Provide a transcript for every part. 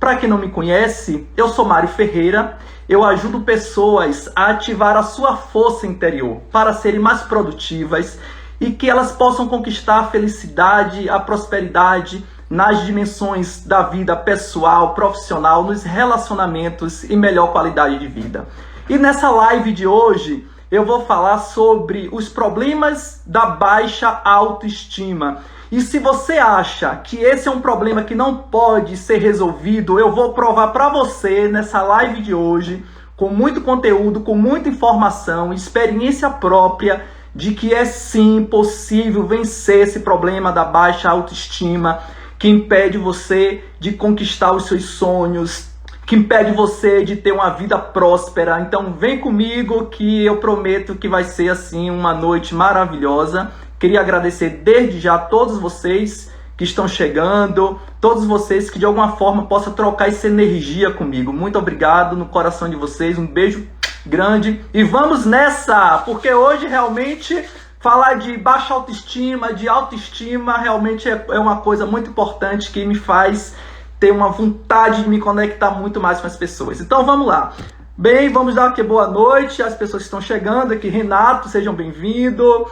para quem não me conhece, eu sou Mário Ferreira. Eu ajudo pessoas a ativar a sua força interior para serem mais produtivas e que elas possam conquistar a felicidade, a prosperidade nas dimensões da vida pessoal, profissional, nos relacionamentos e melhor qualidade de vida. E nessa live de hoje eu vou falar sobre os problemas da baixa autoestima. E se você acha que esse é um problema que não pode ser resolvido, eu vou provar para você nessa live de hoje, com muito conteúdo, com muita informação, experiência própria, de que é sim possível vencer esse problema da baixa autoestima, que impede você de conquistar os seus sonhos, que impede você de ter uma vida próspera. Então vem comigo que eu prometo que vai ser assim uma noite maravilhosa. Queria agradecer desde já a todos vocês que estão chegando, todos vocês que de alguma forma possam trocar essa energia comigo. Muito obrigado no coração de vocês, um beijo grande e vamos nessa, porque hoje realmente falar de baixa autoestima, de autoestima, realmente é uma coisa muito importante que me faz ter uma vontade de me conectar muito mais com as pessoas. Então vamos lá. Bem, vamos dar aqui boa noite às pessoas que estão chegando aqui. Renato, sejam bem-vindos.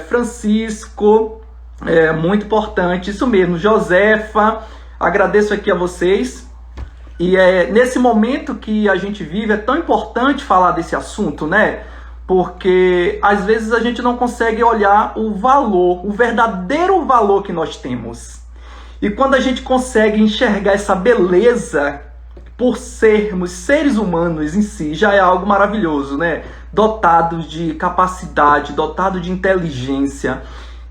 Francisco, muito importante, isso mesmo. Josefa, agradeço aqui a vocês. E nesse momento que a gente vive, é tão importante falar desse assunto, né? Porque às vezes a gente não consegue olhar o valor, o verdadeiro valor que nós temos. E quando a gente consegue enxergar essa beleza por sermos seres humanos em si, já é algo maravilhoso, né? Dotados de capacidade, dotados de inteligência.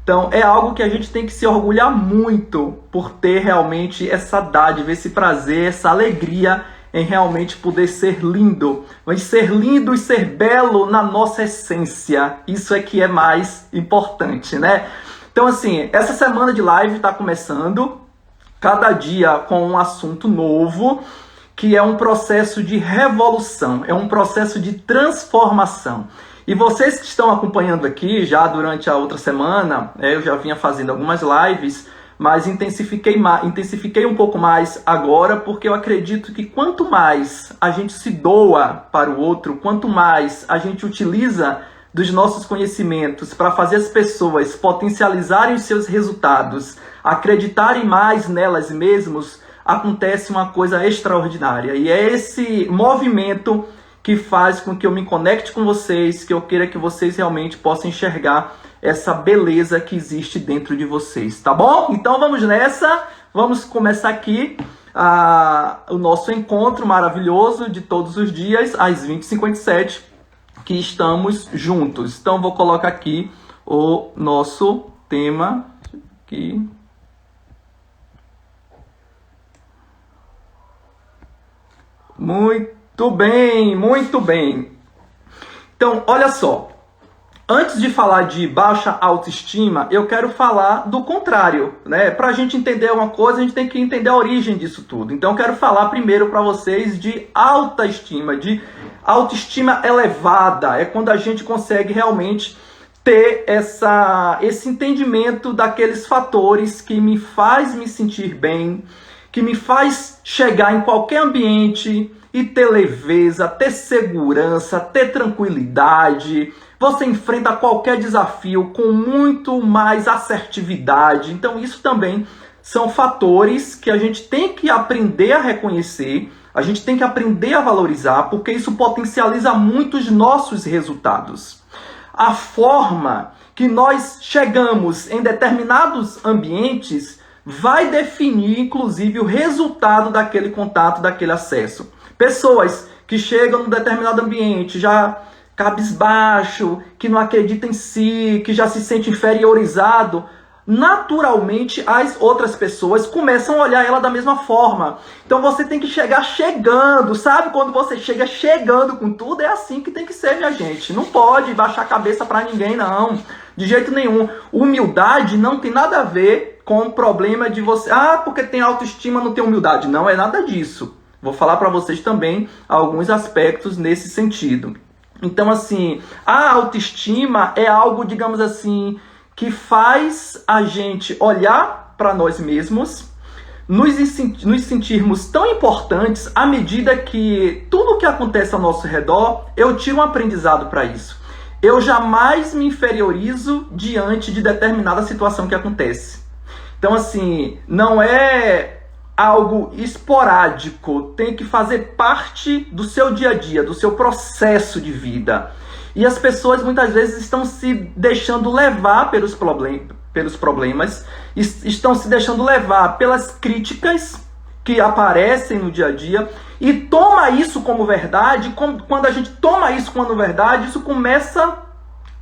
Então é algo que a gente tem que se orgulhar muito por ter realmente essa dádiva, esse prazer, essa alegria em realmente poder ser lindo. Mas ser lindo e ser belo na nossa essência, isso é que é mais importante, né? Então assim, essa semana de live está começando, cada dia com um assunto novo, que é um processo de revolução, é um processo de transformação. E vocês que estão acompanhando aqui, já durante a outra semana, eu já vinha fazendo algumas lives, mas intensifiquei um pouco mais agora, porque eu acredito que quanto mais a gente se doa para o outro, quanto mais a gente utiliza dos nossos conhecimentos para fazer as pessoas potencializarem os seus resultados, acreditarem mais nelas mesmas, acontece uma coisa extraordinária. E é esse movimento que faz com que eu me conecte com vocês, que eu queira que vocês realmente possam enxergar essa beleza que existe dentro de vocês, tá bom? Então vamos nessa, vamos começar aqui o nosso encontro maravilhoso de todos os dias, às 20h57, que estamos juntos. Então vou colocar aqui o nosso tema aqui. Muito bem, muito bem. Então, olha só. Antes de falar de baixa autoestima, eu quero falar do contrário, né? Para a gente entender uma coisa, a gente tem que entender a origem disso tudo. Então, eu quero falar primeiro para vocês de alta estima, de autoestima elevada. É quando a gente consegue realmente ter esse entendimento daqueles fatores que me faz me sentir bem, que me faz chegar em qualquer ambiente e ter leveza, ter segurança, ter tranquilidade. Você enfrenta qualquer desafio com muito mais assertividade. Então isso também são fatores que a gente tem que aprender a reconhecer, a gente tem que aprender a valorizar, porque isso potencializa muito os nossos resultados. A forma que nós chegamos em determinados ambientes vai definir, inclusive, o resultado daquele contato, daquele acesso. Pessoas que chegam num determinado ambiente já cabisbaixo, que não acreditam em si, que já se sente inferiorizado, naturalmente as outras pessoas começam a olhar ela da mesma forma. Então você tem que chegar chegando, sabe? Quando você chega chegando com tudo, é assim que tem que ser, minha gente. Não pode baixar a cabeça pra ninguém, não. De jeito nenhum. Humildade não tem nada a ver com o problema de você... Ah, porque tem autoestima, não tem humildade. Não é nada disso. Vou falar para vocês também alguns aspectos nesse sentido. Então, assim, a autoestima é algo, digamos assim, que faz a gente olhar para nós mesmos, nos sentirmos tão importantes à medida que tudo que acontece ao nosso redor, eu tiro um aprendizado para isso. Eu jamais me inferiorizo diante de determinada situação que acontece. Então, assim, não é algo esporádico, tem que fazer parte do seu dia a dia, do seu processo de vida. E as pessoas muitas vezes estão se deixando levar pelos problemas, estão se deixando levar pelas críticas que aparecem no dia a dia e toma isso como verdade. Quando a gente toma isso como verdade, isso começa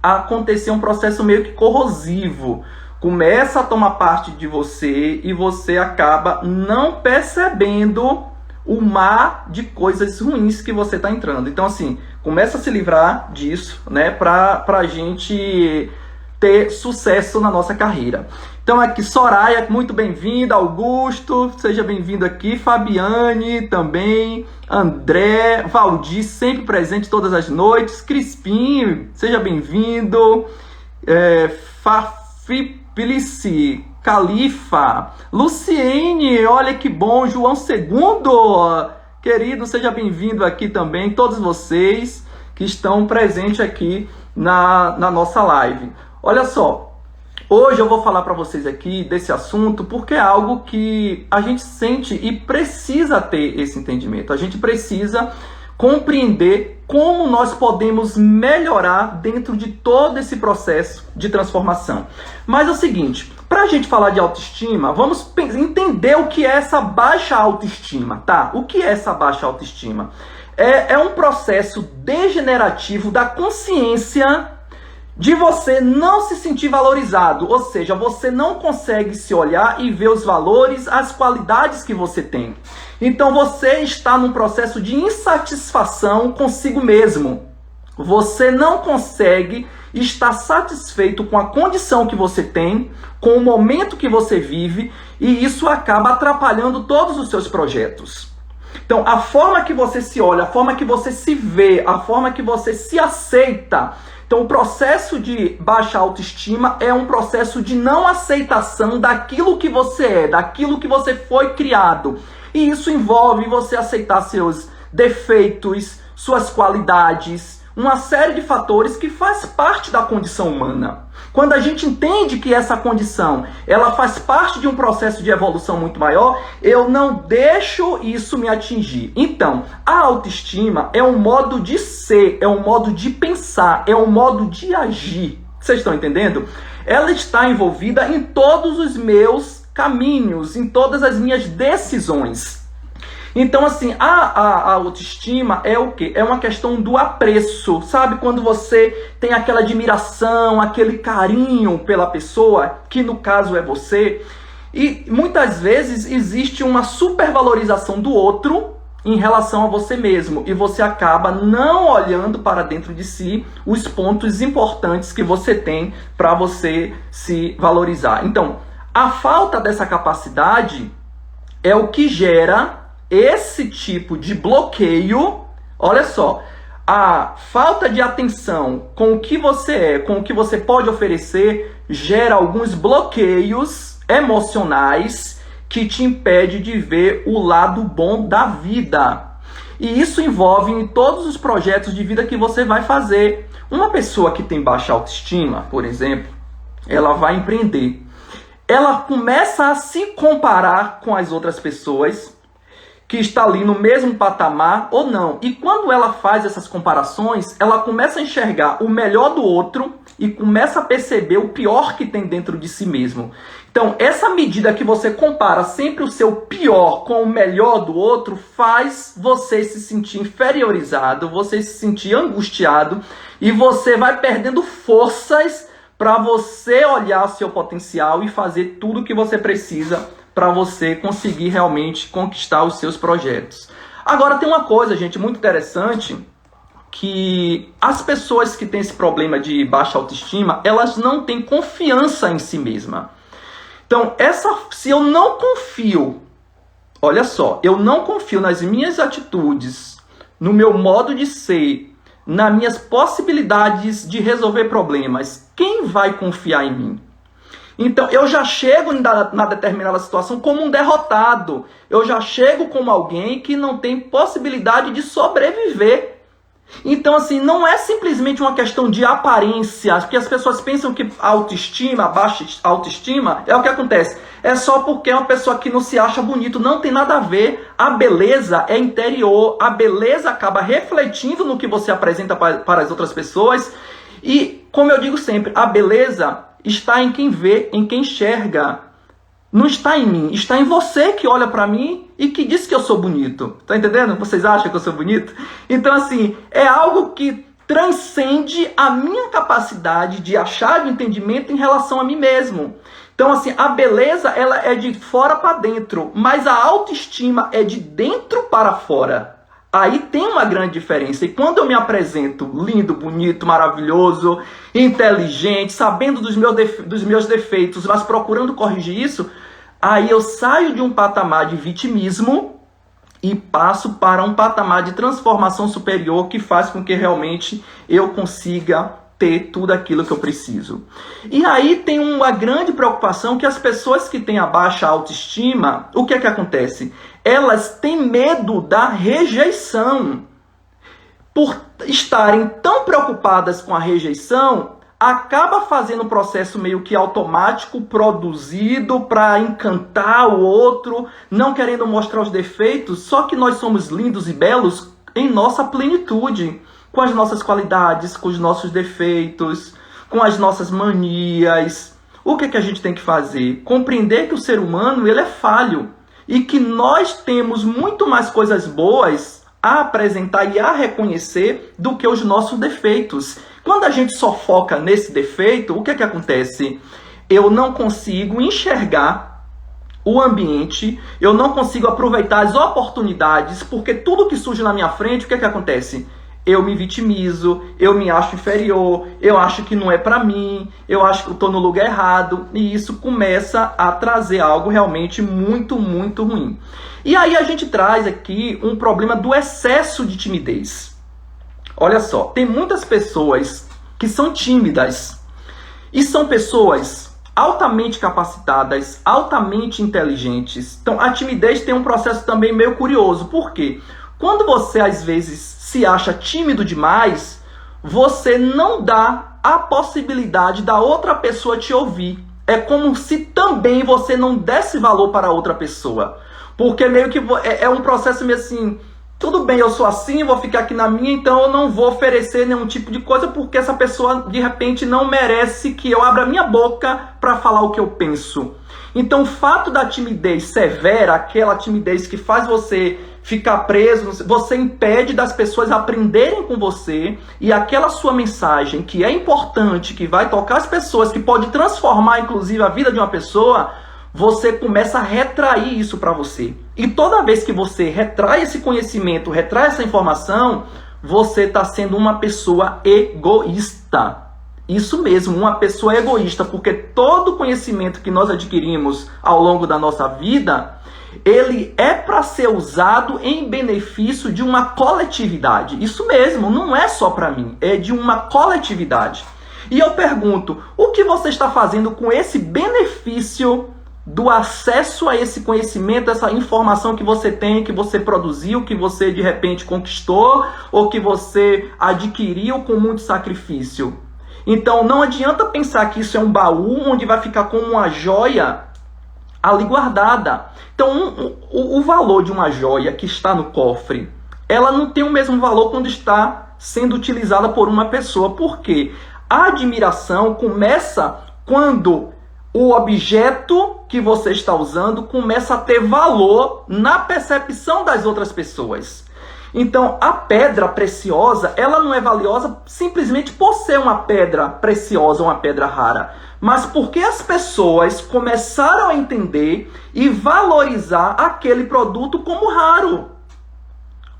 a acontecer um processo meio que corrosivo. Começa a tomar parte de você e você acaba não percebendo o mar de coisas ruins que você está entrando. Então, assim, começa a se livrar disso, né, para a gente ter sucesso na nossa carreira. Então, aqui, Soraya, muito bem-vinda. Augusto, seja bem-vindo aqui. Fabiane também. André, Valdir, sempre presente todas as noites. Crispim, seja bem-vindo. Filici, Califa, Luciene, olha que bom, João II, querido, seja bem-vindo aqui também, todos vocês que estão presentes aqui na nossa live. Olha só, hoje eu vou falar para vocês aqui desse assunto porque é algo que a gente sente e precisa ter esse entendimento, a gente precisa compreender como nós podemos melhorar dentro de todo esse processo de transformação. Mas é o seguinte, para a gente falar de autoestima, vamos entender o que é essa baixa autoestima, tá? O que é essa baixa autoestima? É um processo degenerativo da consciência de você não se sentir valorizado, ou seja, você não consegue se olhar e ver os valores, as qualidades que você tem. Então você está num processo de insatisfação consigo mesmo. Você não consegue estar satisfeito com a condição que você tem, com o momento que você vive, e isso acaba atrapalhando todos os seus projetos. Então, a forma que você se olha, a forma que você se vê, a forma que você se aceita. Então, o processo de baixa autoestima é um processo de não aceitação daquilo que você é, daquilo que você foi criado. E isso envolve você aceitar seus defeitos, suas qualidades, uma série de fatores que faz parte da condição humana. Quando a gente entende que essa condição, ela faz parte de um processo de evolução muito maior, eu não deixo isso me atingir. Então, a autoestima é um modo de ser, é um modo de pensar, é um modo de agir. Vocês estão entendendo? Ela está envolvida em todos os meus caminhos, em todas as minhas decisões. Então, assim, a autoestima é o quê? É uma questão do apreço, sabe? Quando você tem aquela admiração, aquele carinho pela pessoa, que no caso é você, e muitas vezes existe uma supervalorização do outro em relação a você mesmo, e você acaba não olhando para dentro de si os pontos importantes que você tem para você se valorizar. Então, a falta dessa capacidade é o que gera esse tipo de bloqueio. Olha só, a falta de atenção com o que você é, com o que você pode oferecer, gera alguns bloqueios emocionais que te impede de ver o lado bom da vida. E isso envolve em todos os projetos de vida que você vai fazer. Uma pessoa que tem baixa autoestima, por exemplo, ela vai empreender. Ela começa a se comparar com as outras pessoas que está ali no mesmo patamar ou não. E quando ela faz essas comparações, ela começa a enxergar o melhor do outro e começa a perceber o pior que tem dentro de si mesmo. Então, essa medida que você compara sempre o seu pior com o melhor do outro faz você se sentir inferiorizado, você se sentir angustiado e você vai perdendo forças para você olhar o seu potencial e fazer tudo o que você precisa para você conseguir realmente conquistar os seus projetos. Agora tem uma coisa, gente, muito interessante, que as pessoas que têm esse problema de baixa autoestima, elas não têm confiança em si mesma. Então, se eu não confio, olha só, eu não confio nas minhas atitudes, no meu modo de ser, nas minhas possibilidades de resolver problemas, quem vai confiar em mim? Então, eu já chego na determinada situação como um derrotado. Eu já chego como alguém que não tem possibilidade de sobreviver. Então, assim, não é simplesmente uma questão de aparência, porque as pessoas pensam que autoestima, baixa autoestima, é o que acontece. É só porque é uma pessoa que não se acha bonito, não tem nada a ver. A beleza é interior, a beleza acaba refletindo no que você apresenta para as outras pessoas. E, como eu digo sempre, a beleza está em quem vê, em quem enxerga. Não está em mim, está em você que olha para mim e que diz que eu sou bonito. Tá entendendo? Vocês acham que eu sou bonito? Então, assim, é algo que transcende a minha capacidade de achar de entendimento em relação a mim mesmo. Então, assim, a beleza, ela é de fora para dentro, mas a autoestima é de dentro para fora. Aí tem uma grande diferença. E quando eu me apresento lindo, bonito, maravilhoso, inteligente, sabendo dos meus defeitos, mas procurando corrigir isso, aí eu saio de um patamar de vitimismo e passo para um patamar de transformação superior que faz com que realmente eu consiga ter tudo aquilo que eu preciso. E aí tem uma grande preocupação que as pessoas que têm a baixa autoestima, o que é que acontece? Elas têm medo da rejeição. Por estarem tão preocupadas com a rejeição, acaba fazendo um processo meio que automático, produzido para encantar o outro, não querendo mostrar os defeitos, só que nós somos lindos e belos em nossa plenitude, com as nossas qualidades, com os nossos defeitos, com as nossas manias. O que é que a gente tem que fazer? Compreender que o ser humano ele é falho e que nós temos muito mais coisas boas a apresentar e a reconhecer do que os nossos defeitos. Quando a gente só foca nesse defeito, o que é que acontece? Eu não consigo enxergar o ambiente, eu não consigo aproveitar as oportunidades, porque tudo que surge na minha frente, o que é que acontece? Eu me vitimizo, eu me acho inferior, eu acho que não é para mim, eu acho que eu estou no lugar errado, e isso começa a trazer algo realmente muito, muito ruim. E aí a gente traz aqui um problema do excesso de timidez. Olha só, tem muitas pessoas que são tímidas, e são pessoas altamente capacitadas, altamente inteligentes. Então a timidez tem um processo também meio curioso, por quê? Quando você às vezes se acha tímido demais, você não dá a possibilidade da outra pessoa te ouvir. É como se também você não desse valor para a outra pessoa. Porque meio que é um processo meio assim, tudo bem, eu sou assim, vou ficar aqui na minha, então eu não vou oferecer nenhum tipo de coisa, porque essa pessoa de repente não merece que eu abra minha boca para falar o que eu penso. Então o fato da timidez severa, aquela timidez que faz você ficar preso, você impede das pessoas aprenderem com você, e aquela sua mensagem que é importante, que vai tocar as pessoas, que pode transformar inclusive a vida de uma pessoa, você começa a retrair isso para você. E toda vez que você retrai esse conhecimento, retrai essa informação, você está sendo uma pessoa egoísta. Isso mesmo, uma pessoa egoísta, porque todo conhecimento que nós adquirimos ao longo da nossa vida, ele é para ser usado em benefício de uma coletividade. Isso mesmo, não é só para mim, é de uma coletividade. E eu pergunto, o que você está fazendo com esse benefício do acesso a esse conhecimento, essa informação que você tem, que você produziu, que você de repente conquistou, ou que você adquiriu com muito sacrifício? Então não adianta pensar que isso é um baú onde vai ficar como uma joia ali guardada. Então o valor de uma joia que está no cofre, ela não tem o mesmo valor quando está sendo utilizada por uma pessoa. Por quê? A admiração começa quando o objeto que você está usando começa a ter valor na percepção das outras pessoas. Então, a pedra preciosa, ela não é valiosa simplesmente por ser uma pedra preciosa, uma pedra rara, mas porque as pessoas começaram a entender e valorizar aquele produto como raro.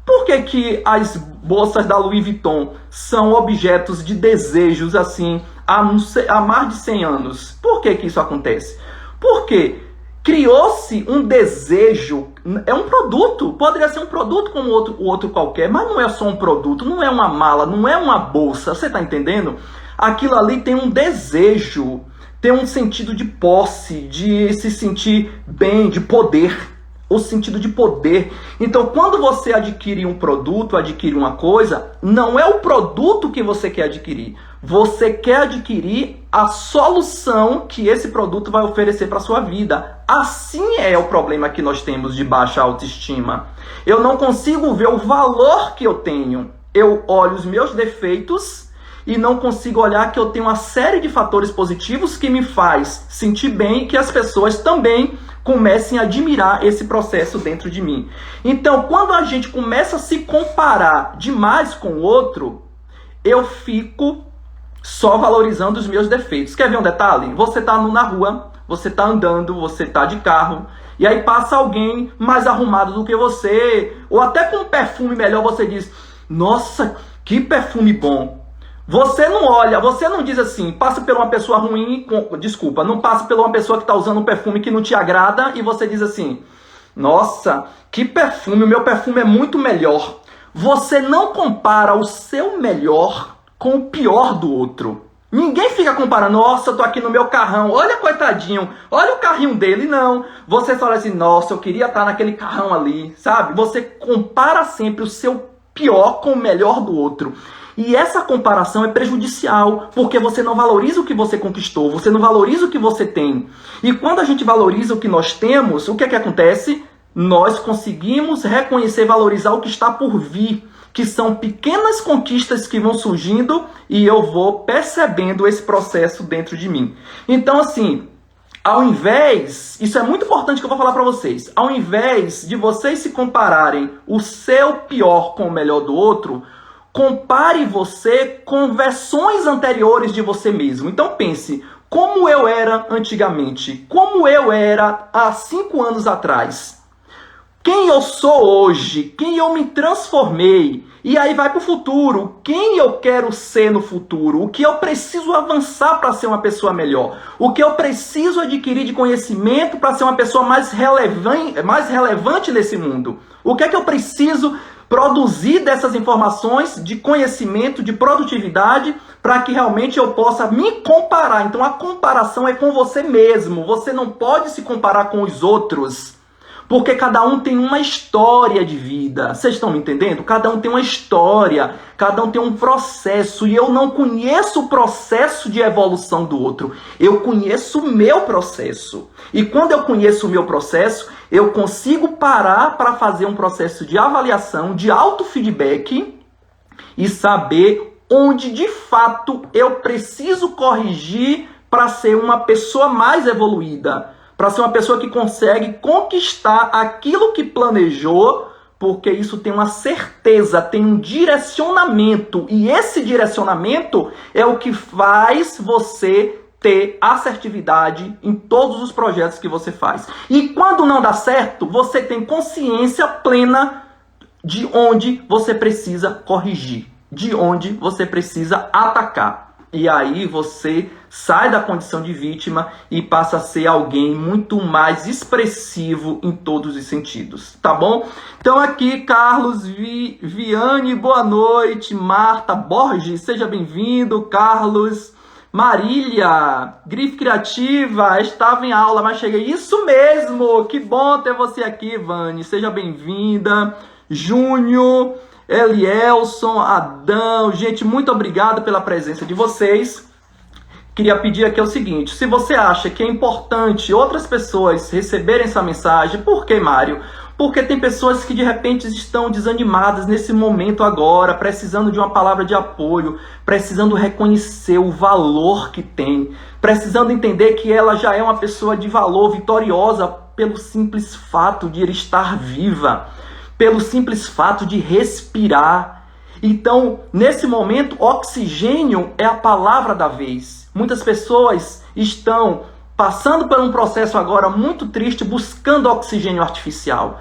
Por que que as bolsas da Louis Vuitton são objetos de desejos assim há mais de 100 anos? Por que que isso acontece? Porque criou-se um desejo, é um produto, poderia ser um produto como o outro qualquer, mas não é só um produto, não é uma mala, não é uma bolsa, você está entendendo? Aquilo ali tem um desejo, ter um sentido de posse, de se sentir bem, de poder. O sentido de poder. Então, quando você adquire um produto, adquire uma coisa, não é o produto que você quer adquirir. Você quer adquirir a solução que esse produto vai oferecer para a sua vida. Assim é o problema que nós temos de baixa autoestima. Eu não consigo ver o valor que eu tenho. Eu olho os meus defeitos e não consigo olhar que eu tenho uma série de fatores positivos que me faz sentir bem e que as pessoas também comecem a admirar esse processo dentro de mim. Então, quando a gente começa a se comparar demais com o outro, eu fico só valorizando os meus defeitos. Quer ver um detalhe? Você está na rua, você está andando, você está de carro, e aí passa alguém mais arrumado do que você, ou até com um perfume melhor, você diz, nossa, que perfume bom. Você não olha, você não diz assim, passa por uma pessoa ruim, não passa por uma pessoa que está usando um perfume que não te agrada e você diz assim, nossa, que perfume, o meu perfume é muito melhor. Você não compara o seu melhor com o pior do outro. Ninguém fica comparando, nossa, eu tô aqui no meu carrão, olha coitadinho, olha o carrinho dele, não. Você só olha assim, nossa, eu queria estar naquele carrão ali, sabe? Você compara sempre o seu pior com o melhor do outro. E essa comparação é prejudicial, porque você não valoriza o que você conquistou, você não valoriza o que você tem. E quando a gente valoriza o que nós temos, o que é que acontece? Nós conseguimos reconhecer e valorizar o que está por vir, que são pequenas conquistas que vão surgindo e eu vou percebendo esse processo dentro de mim. Então, assim, ao invés, isso é muito importante que eu vou falar para vocês, ao invés de vocês se compararem o seu pior com o melhor do outro, compare você com versões anteriores de você mesmo. Então pense, como eu era antigamente, como eu era há 5 anos atrás, quem eu sou hoje, quem eu me transformei, e aí vai para o futuro, quem eu quero ser no futuro, o que eu preciso avançar para ser uma pessoa melhor, o que eu preciso adquirir de conhecimento para ser uma pessoa mais relevante nesse mundo, o que é que eu preciso produzir dessas informações de conhecimento, de produtividade, para que realmente eu possa me comparar. Então a comparação é com você mesmo. Você não pode se comparar com os outros, porque cada um tem uma história de vida. Vocês estão me entendendo? Cada um tem uma história, cada um tem um processo, e eu não conheço o processo de evolução do outro. Eu conheço o meu processo. E quando eu conheço o meu processo, eu consigo parar para fazer um processo de avaliação, de autofeedback e saber onde de fato eu preciso corrigir para ser uma pessoa mais evoluída, para ser uma pessoa que consegue conquistar aquilo que planejou, porque isso tem uma certeza, tem um direcionamento, e esse direcionamento é o que faz você ter assertividade em todos os projetos que você faz. E quando não dá certo, você tem consciência plena de onde você precisa corrigir, de onde você precisa atacar. E aí você sai da condição de vítima e passa a ser alguém muito mais expressivo em todos os sentidos, tá bom? Então aqui, Carlos Viane, boa noite. Marta Borges, seja bem-vindo. Carlos Marília, Grife Criativa, estava em aula, mas cheguei. Isso mesmo, que bom ter você aqui, Vani, seja bem-vinda. Júnior, Elielson, Adão, gente, muito obrigado pela presença de vocês. Queria pedir aqui o seguinte, se você acha que é importante outras pessoas receberem essa mensagem, por que, Mário? Porque tem pessoas que de repente estão desanimadas nesse momento agora, precisando de uma palavra de apoio, precisando reconhecer o valor que tem, precisando entender que ela já é uma pessoa de valor, vitoriosa, pelo simples fato de estar viva, pelo simples fato de respirar. Então, nesse momento, oxigênio é a palavra da vez. Muitas pessoas estão passando por um processo agora muito triste, buscando oxigênio artificial.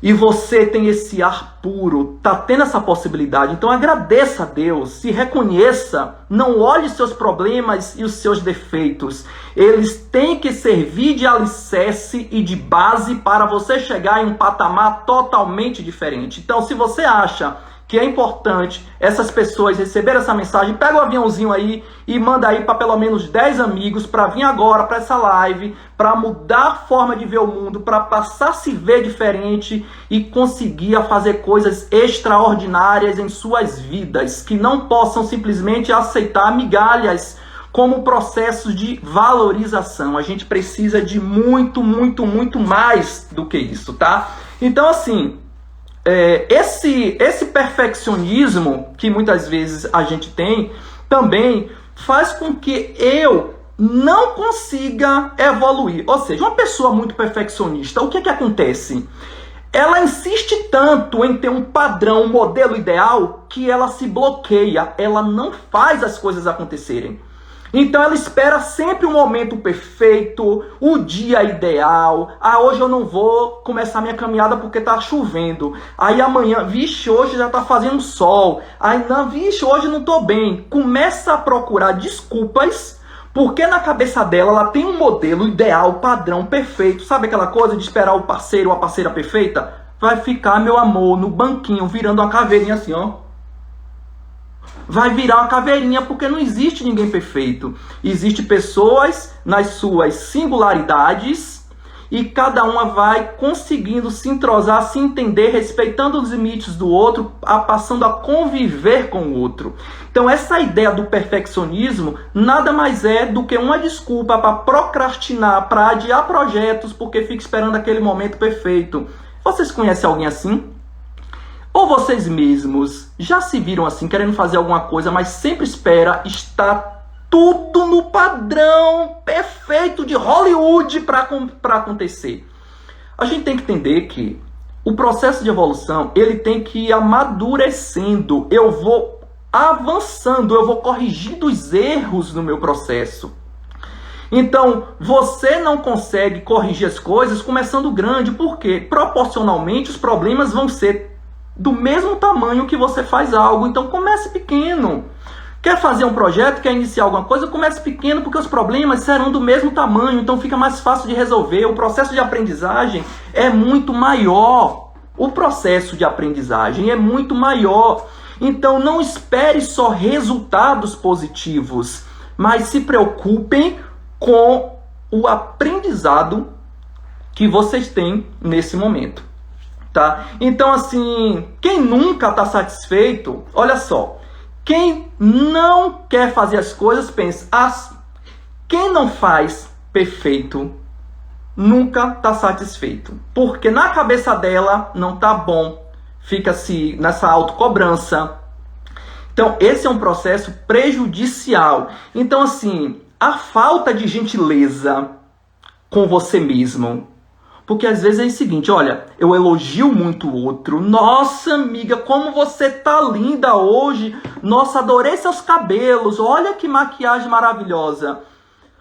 E você tem esse ar puro, está tendo essa possibilidade. Então agradeça a Deus, se reconheça não olhe seus problemas e os seus defeitos. Eles têm que servir de alicerce e de base para você chegar em um patamar totalmente diferente. Então, se você acha que é importante essas pessoas receberem essa mensagem, pega o aviãozinho aí e manda aí para pelo menos 10 amigos para vir agora para essa live, para mudar a forma de ver o mundo, para passar a se ver diferente e conseguir a fazer coisas extraordinárias em suas vidas, que não possam simplesmente aceitar migalhas como processos de valorização. A gente precisa de muito, muito, muito mais do que isso, tá? Então, assim, esse perfeccionismo que muitas vezes a gente tem também faz com que eu não consiga evoluir. Ou seja, uma pessoa muito perfeccionista, o que acontece? Ela insiste tanto em ter um padrão, um modelo ideal, que ela se bloqueia, ela não faz as coisas acontecerem. Então ela espera sempre o momento perfeito, o dia ideal. Ah, hoje eu não vou começar minha caminhada porque tá chovendo. Aí amanhã, vixe, hoje já tá fazendo sol. Aí não, vixe, hoje não tô bem. Começa a procurar desculpas, porque na cabeça dela ela tem um modelo ideal, padrão, perfeito. Sabe aquela coisa de esperar o parceiro ou a parceira perfeita? Vai ficar, meu amor, no banquinho, virando uma caveirinha assim, ó. Vai virar uma caveirinha, porque não existe ninguém perfeito. Existem pessoas nas suas singularidades e cada uma vai conseguindo se entrosar, se entender, respeitando os limites do outro, passando a conviver com o outro. Então essa ideia do perfeccionismo nada mais é do que uma desculpa para procrastinar, para adiar projetos, porque fica esperando aquele momento perfeito. Vocês conhecem alguém assim? Ou vocês mesmos já se viram assim, querendo fazer alguma coisa, mas sempre espera estar tudo no padrão perfeito de Hollywood para acontecer? A gente tem que entender que o processo de evolução, ele tem que ir amadurecendo. Eu vou avançando, eu vou corrigindo os erros no meu processo. Então, você não consegue corrigir as coisas começando grande, porque proporcionalmente os problemas vão ser do mesmo tamanho que você faz algo. Então comece pequeno. Quer fazer um projeto, quer iniciar alguma coisa, comece pequeno, porque os problemas serão do mesmo tamanho, então fica mais fácil de resolver. O processo de aprendizagem é muito maior. O processo de aprendizagem é muito maior. Então não espere só resultados positivos, mas se preocupem com o aprendizado que vocês têm nesse momento. Tá? Então, assim, quem nunca está satisfeito, olha só, quem não quer fazer as coisas, pensa, quem não faz perfeito, nunca está satisfeito. Porque na cabeça dela não tá bom, fica-se nessa autocobrança. Então, esse é um processo prejudicial. Então, assim, a falta de gentileza com você mesmo. Porque às vezes é o seguinte, olha, eu elogio muito o outro. Nossa, amiga, como você tá linda hoje. Nossa, adorei seus cabelos. Olha que maquiagem maravilhosa.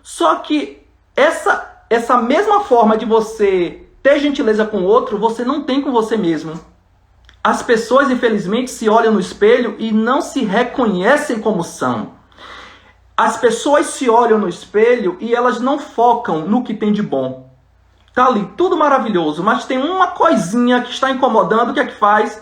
Só que essa mesma forma de você ter gentileza com o outro, você não tem com você mesmo. As pessoas, infelizmente, se olham no espelho e não se reconhecem como são. As pessoas se olham no espelho e elas não focam no que tem de bom. Tá ali, tudo maravilhoso, mas tem uma coisinha que está incomodando, o que é que faz?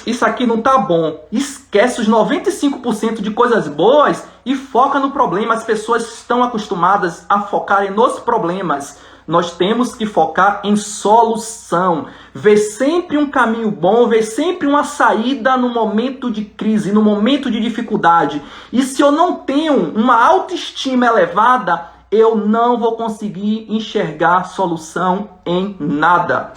Isso aqui não tá bom. Esquece os 95% de coisas boas e foca no problema. As pessoas estão acostumadas a focarem nos problemas. Nós temos que focar em solução. Ver sempre um caminho bom, ver sempre uma saída no momento de crise, no momento de dificuldade. E se eu não tenho uma autoestima elevada, eu não vou conseguir enxergar solução em nada.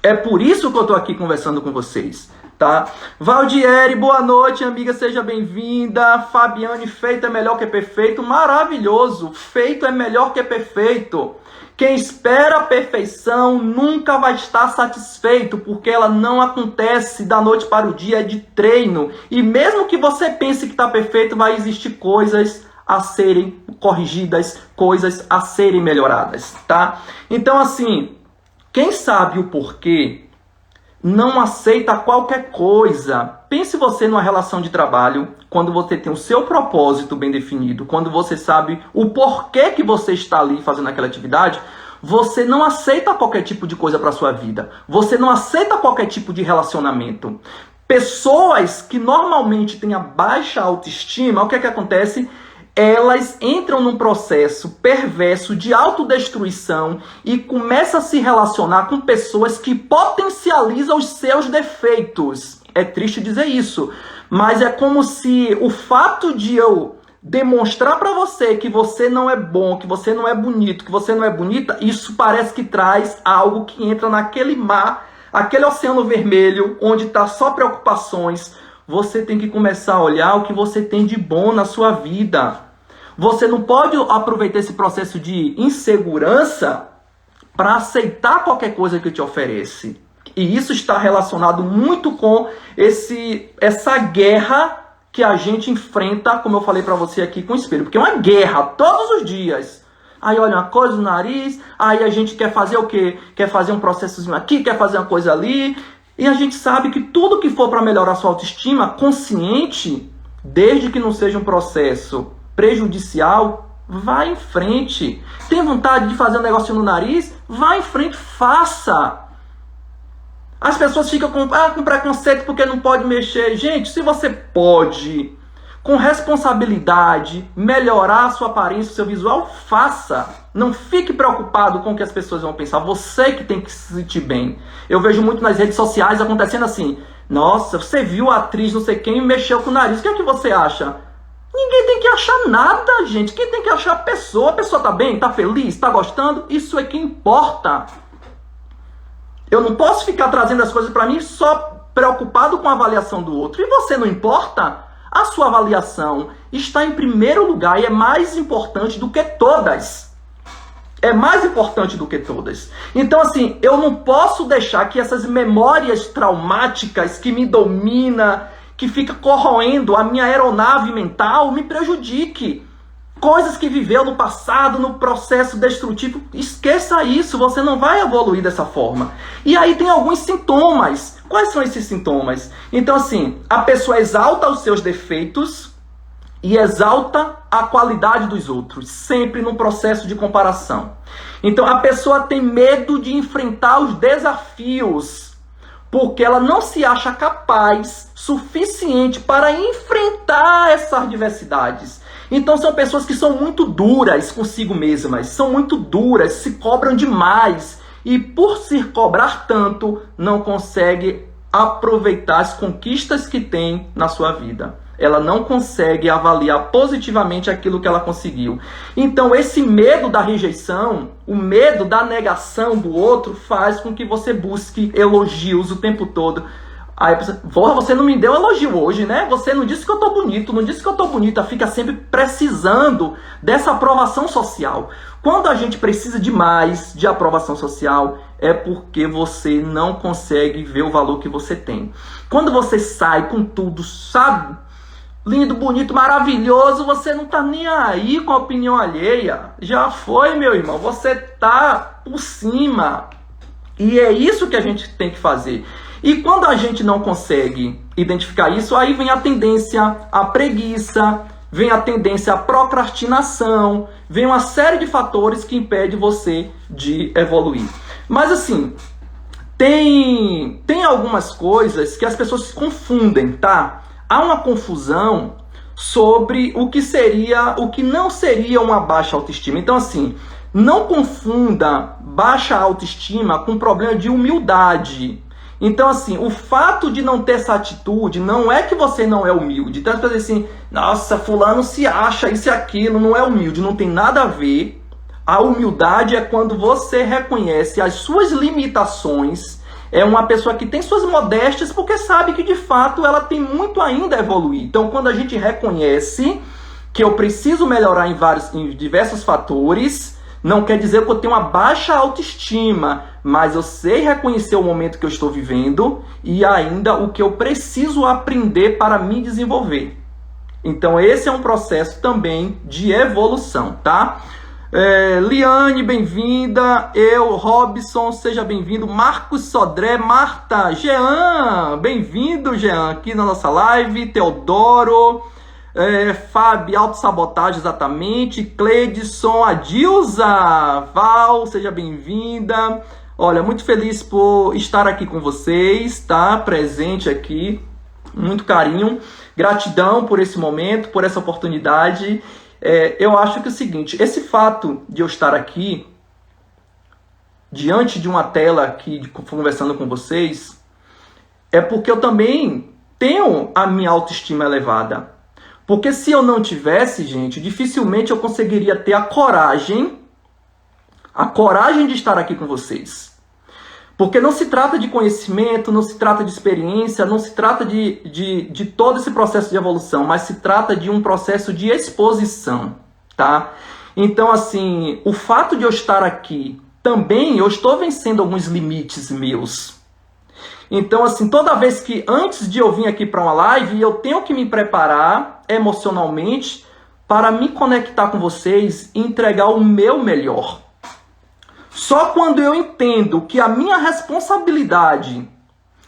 É por isso que eu estou aqui conversando com vocês, tá? Valdieri, boa noite, amiga, seja bem-vinda. Fabiane, feito é melhor que perfeito. Maravilhoso, feito é melhor que perfeito. Quem espera a perfeição nunca vai estar satisfeito, porque ela não acontece da noite para o dia, é de treino. E mesmo que você pense que está perfeito, vai existir coisas a serem corrigidas, coisas a serem melhoradas, tá? Então, assim, quem sabe o porquê não aceita qualquer coisa pense você numa relação de trabalho, quando você tem o seu propósito bem definido, quando você sabe o porquê que você está ali fazendo aquela atividade, você não aceita qualquer tipo de coisa para sua vida. Você não aceita qualquer tipo de relacionamento. Pessoas que normalmente têm a baixa autoestima, o que é que acontece? Elas entram num processo perverso de autodestruição e começam a se relacionar com pessoas que potencializam os seus defeitos. É triste dizer isso, mas é como se o fato de eu demonstrar para você que você não é bom, que você não é bonito, que você não é bonita, isso parece que traz algo que entra naquele mar, aquele oceano vermelho, onde está só preocupações. Você tem que começar a olhar o que você tem de bom na sua vida. Você não pode aproveitar esse processo de insegurança para aceitar qualquer coisa que te oferece. E isso está relacionado muito com essa guerra que a gente enfrenta, como eu falei para você aqui, com o espelho. Porque é uma guerra todos os dias. Aí olha uma coisa no nariz, aí a gente quer fazer o quê? Quer fazer um processozinho aqui, quer fazer uma coisa ali. E a gente sabe que tudo que for para melhorar a sua autoestima, consciente, desde que não seja um processo prejudicial, vá em frente. Tem vontade de fazer um negócio no nariz? Vá em frente, faça. As pessoas ficam com preconceito porque não pode mexer. Gente, se você pode, com responsabilidade, melhorar a sua aparência, o seu visual, faça. Não fique preocupado com o que as pessoas vão pensar. Você que tem que se sentir bem. Eu vejo muito nas redes sociais acontecendo assim. Nossa, você viu a atriz não sei quem e mexeu com o nariz. O que é que você acha? Ninguém tem que achar nada, gente. Quem tem que achar a pessoa. A pessoa tá bem, tá feliz, tá gostando. Isso é que importa. Eu não posso ficar trazendo as coisas para mim só preocupado com a avaliação do outro. E você não importa? A sua avaliação está em primeiro lugar e é mais importante do que todas. É mais importante do que todas. Então, assim, eu não posso deixar que essas memórias traumáticas que me dominam, que fica corroendo a minha aeronave mental, me prejudique. Coisas que viveu no passado, no processo destrutivo, esqueça isso, você não vai evoluir dessa forma. E aí tem alguns sintomas. Quais são esses sintomas? Então, assim, a pessoa exalta os seus defeitos e exalta a qualidade dos outros, sempre num processo de comparação. Então, a pessoa tem medo de enfrentar os desafios, porque ela não se acha capaz suficiente para enfrentar essas diversidades. Então são pessoas que são muito duras consigo mesmas, são muito duras, se cobram demais e por se cobrar tanto, não consegue aproveitar as conquistas que tem na sua vida. Ela não consegue avaliar positivamente aquilo que ela conseguiu. Então esse medo da rejeição, o medo da negação do outro faz com que você busque elogios o tempo todo. Aí a pessoa, você não me deu elogio hoje, né? Você não disse que eu tô bonito, não disse que eu tô bonita. Fica sempre precisando dessa aprovação social. Quando a gente precisa demais de aprovação social, é porque você não consegue ver o valor que você tem. Quando você sai com tudo, sabe? Lindo, bonito, maravilhoso, você não tá nem aí com a opinião alheia. Já foi, meu irmão. Você tá por cima. E é isso que a gente tem que fazer. E quando a gente não consegue identificar isso, aí vem a tendência à preguiça, vem a tendência à procrastinação, vem uma série de fatores que impede você de evoluir. Mas assim, tem algumas coisas que as pessoas se confundem, tá? Há uma confusão sobre o que não seria uma baixa autoestima. Então assim, não confunda baixa autoestima com problema de humildade. Então, assim, o fato de não ter essa atitude não é que você não é humilde. Então, as pessoas dizem assim, nossa, fulano se acha isso e aquilo, não é humilde. Não tem nada a ver. A humildade é quando você reconhece as suas limitações. É uma pessoa que tem suas modéstias porque sabe que, de fato, ela tem muito ainda a evoluir. Então, quando a gente reconhece que eu preciso melhorar em diversos fatores, não quer dizer que eu tenho uma baixa autoestima, mas eu sei reconhecer o momento que eu estou vivendo e ainda o que eu preciso aprender para me desenvolver. Então esse é um processo também de evolução, tá? Liane, bem-vinda. Robson, seja bem-vindo. Marcos Sodré, Marta, Jean, bem-vindo, Jean, aqui na nossa live. Teodoro, Fábio, autossabotagem, exatamente. Cleidson, Adilza, Val, seja bem-vinda. Olha, muito feliz por estar aqui com vocês, tá? Presente aqui, muito carinho. Gratidão por esse momento, por essa oportunidade. Eu acho que é o seguinte, esse fato de eu estar aqui, diante de uma tela aqui, conversando com vocês, é porque eu também tenho a minha autoestima elevada. Porque se eu não tivesse, gente, dificilmente eu conseguiria ter a coragem de estar aqui com vocês. Porque não se trata de conhecimento, não se trata de experiência, não se trata de todo esse processo de evolução, mas se trata de um processo de exposição, tá? Então, assim, o fato de eu estar aqui, também eu estou vencendo alguns limites meus. Então, assim, toda vez que antes de eu vir aqui para uma live, eu tenho que me preparar emocionalmente para me conectar com vocês e entregar o meu melhor. Só quando eu entendo que a minha responsabilidade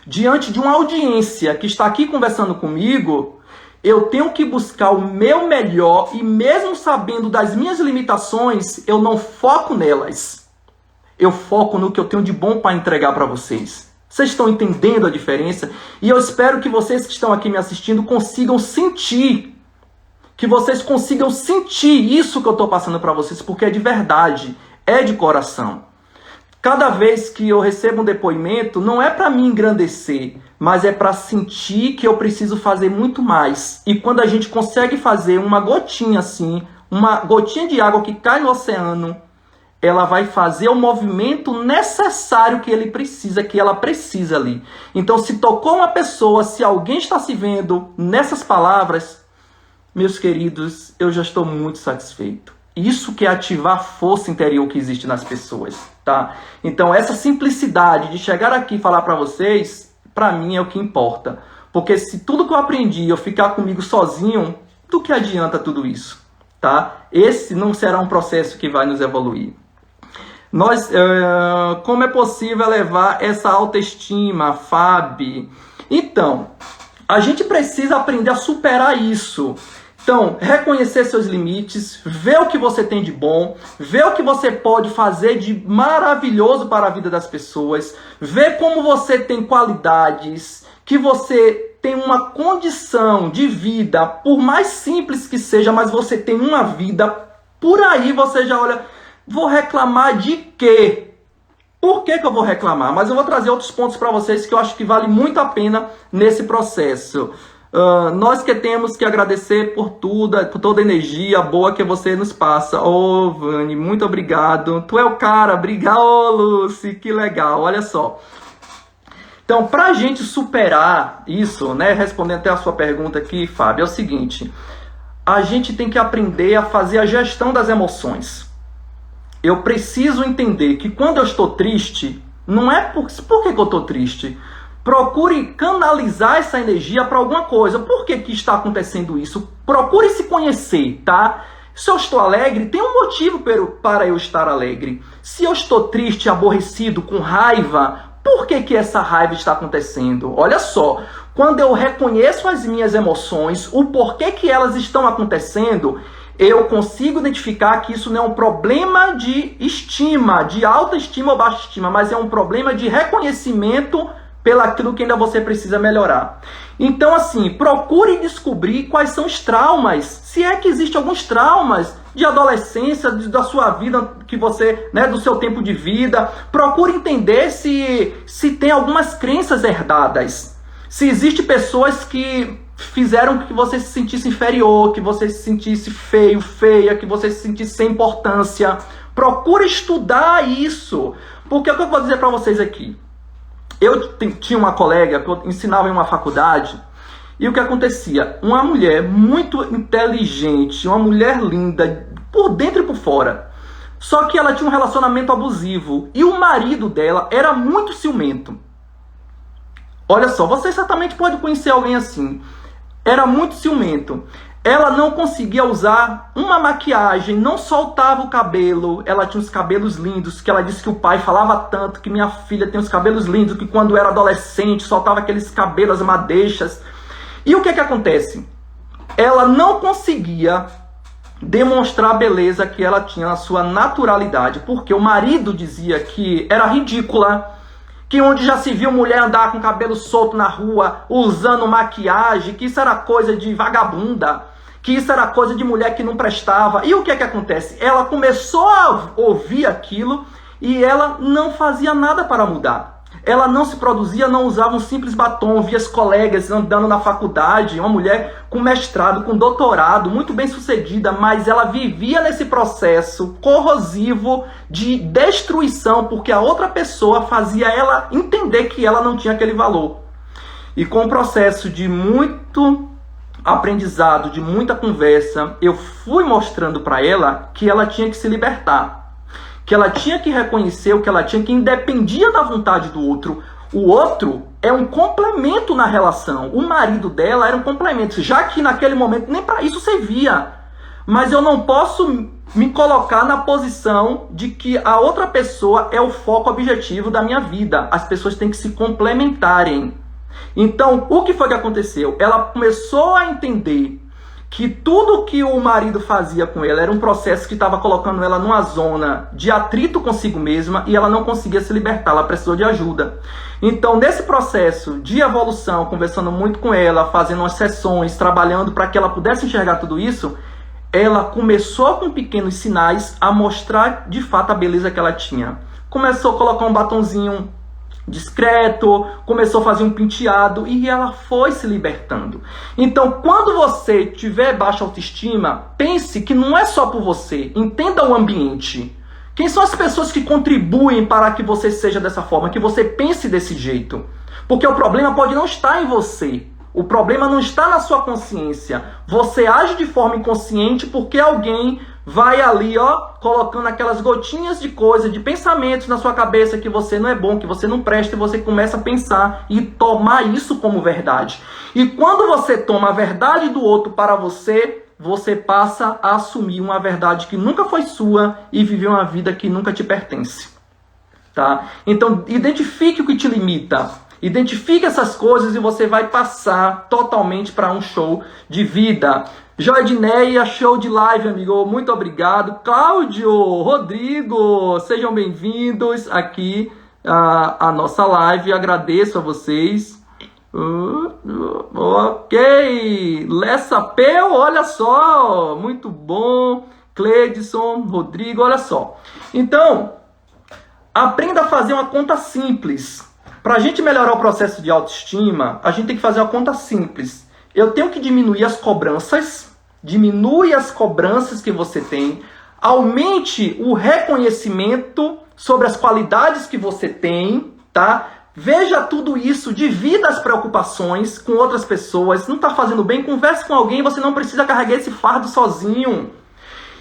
diante de uma audiência que está aqui conversando comigo, eu tenho que buscar o meu melhor e mesmo sabendo das minhas limitações, eu não foco nelas. Eu foco no que eu tenho de bom para entregar para vocês. Vocês estão entendendo a diferença? E eu espero que vocês que estão aqui me assistindo consigam sentir. Que vocês consigam sentir isso que eu estou passando para vocês, porque é de verdade. É de coração. Cada vez que eu recebo um depoimento, não é para me engrandecer, mas é para sentir que eu preciso fazer muito mais. E quando a gente consegue fazer uma gotinha assim, uma gotinha de água que cai no oceano, ela vai fazer o movimento necessário que ele precisa, que ela precisa ali. Então, se tocou uma pessoa, se alguém está se vendo nessas palavras, meus queridos, eu já estou muito satisfeito. Isso que é ativar a força interior que existe nas pessoas, tá? Então, essa simplicidade de chegar aqui e falar para vocês, para mim é o que importa. Porque se tudo que eu aprendi eu ficar comigo sozinho, do que adianta tudo isso, tá? Esse não será um processo que vai nos evoluir. Como é possível elevar essa autoestima, Fábio? Então, a gente precisa aprender a superar isso. Então, reconhecer seus limites, ver o que você tem de bom, ver o que você pode fazer de maravilhoso para a vida das pessoas, ver como você tem qualidades, que você tem uma condição de vida, por mais simples que seja, mas você tem uma vida, por aí você já olha, vou reclamar de quê? Por que eu vou reclamar? Mas eu vou trazer outros pontos para vocês que eu acho que vale muito a pena nesse processo. Nós que temos que agradecer por tudo, por toda a energia boa que você nos passa. Ô, Vani, muito obrigado. Tu é o cara, obrigado, Lucy, que legal, olha só. Então, para a gente superar isso, né, respondendo até a sua pergunta aqui, Fábio, é o seguinte. A gente tem que aprender a fazer a gestão das emoções. Eu preciso entender que quando eu estou triste, não é por que eu estou triste? Procure canalizar essa energia para alguma coisa. Por que está acontecendo isso? Procure se conhecer, tá? Se eu estou alegre, tem um motivo para eu estar alegre. Se eu estou triste, aborrecido, com raiva, por que essa raiva está acontecendo? Olha só, quando eu reconheço as minhas emoções, o porquê que elas estão acontecendo, eu consigo identificar que isso não é um problema de estima, de alta estima ou baixa estima, mas é um problema de reconhecimento pelaquilo que ainda você precisa melhorar. Então, assim, procure descobrir quais são os traumas, se é que existem alguns traumas de adolescência, da sua vida, que você, né, do seu tempo de vida. Procure entender se tem algumas crenças herdadas, se existem pessoas que fizeram que você se sentisse inferior, que você se sentisse feio, feia, que você se sentisse sem importância. Procure estudar isso, porque o que eu vou dizer para vocês aqui? Eu tinha uma colega que eu ensinava em uma faculdade, e o que acontecia? Uma mulher muito inteligente, uma mulher linda, por dentro e por fora. Só que ela tinha um relacionamento abusivo, e o marido dela era muito ciumento. Olha só, você certamente pode conhecer alguém assim. Era muito ciumento. Ela não conseguia usar uma maquiagem, não soltava o cabelo. Ela tinha os cabelos lindos, que ela disse que o pai falava tanto, que minha filha tem os cabelos lindos, que quando era adolescente soltava aqueles cabelos madeixas. E o que acontece? Ela não conseguia demonstrar a beleza que ela tinha na sua naturalidade, porque o marido dizia que era ridícula, que onde já se viu mulher andar com cabelo solto na rua, usando maquiagem, que isso era coisa de vagabunda, que isso era coisa de mulher que não prestava. E o que acontece? Ela começou a ouvir aquilo e ela não fazia nada para mudar. Ela não se produzia, não usava um simples batom, via as colegas andando na faculdade, uma mulher com mestrado, com doutorado, muito bem sucedida, mas ela vivia nesse processo corrosivo de destruição, porque a outra pessoa fazia ela entender que ela não tinha aquele valor. E com o processo de muito aprendizado, de muita conversa, eu fui mostrando para ela que ela tinha que se libertar. Que ela tinha que reconhecer o que ela tinha, que independia da vontade do outro. O outro é um complemento na relação. O marido dela era um complemento, já que naquele momento nem para isso servia. Mas eu não posso me colocar na posição de que a outra pessoa é o foco objetivo da minha vida. As pessoas têm que se complementarem. Então, o que foi que aconteceu? Ela começou a entender que tudo que o marido fazia com ela era um processo que estava colocando ela numa zona de atrito consigo mesma e ela não conseguia se libertar, ela precisou de ajuda. Então, nesse processo de evolução, conversando muito com ela, fazendo umas sessões, trabalhando para que ela pudesse enxergar tudo isso, ela começou com pequenos sinais a mostrar de fato a beleza que ela tinha. Começou a colocar um batonzinho discreto, começou a fazer um penteado e ela foi se libertando. Então, quando você tiver baixa autoestima, pense que não é só por você, entenda o ambiente. Quem são as pessoas que contribuem para que você seja dessa forma, que você pense desse jeito? Porque o problema pode não estar em você. O problema não está na sua consciência. Você age de forma inconsciente porque alguém vai ali, colocando aquelas gotinhas de coisa, de pensamentos na sua cabeça que você não é bom, que você não presta, e você começa a pensar e tomar isso como verdade. E quando você toma a verdade do outro para você, você passa a assumir uma verdade que nunca foi sua e viver uma vida que nunca te pertence. Tá? Então, identifique o que te limita. Identifique essas coisas e você vai passar totalmente para um show de vida. Joedineia, show de live, amigo. Muito obrigado. Cláudio, Rodrigo, sejam bem-vindos aqui à nossa live. Agradeço a vocês. Ok. Lessa Peu, olha só. Muito bom. Cledson, Rodrigo, olha só. Então, aprenda a fazer uma conta simples. Para a gente melhorar o processo de autoestima, a gente tem que fazer uma conta simples. Eu tenho que diminuir as cobranças, diminui as cobranças que você tem, aumente o reconhecimento sobre as qualidades que você tem, tá? Veja tudo isso, divida as preocupações com outras pessoas. Não está fazendo bem? Converse com alguém, você não precisa carregar esse fardo sozinho.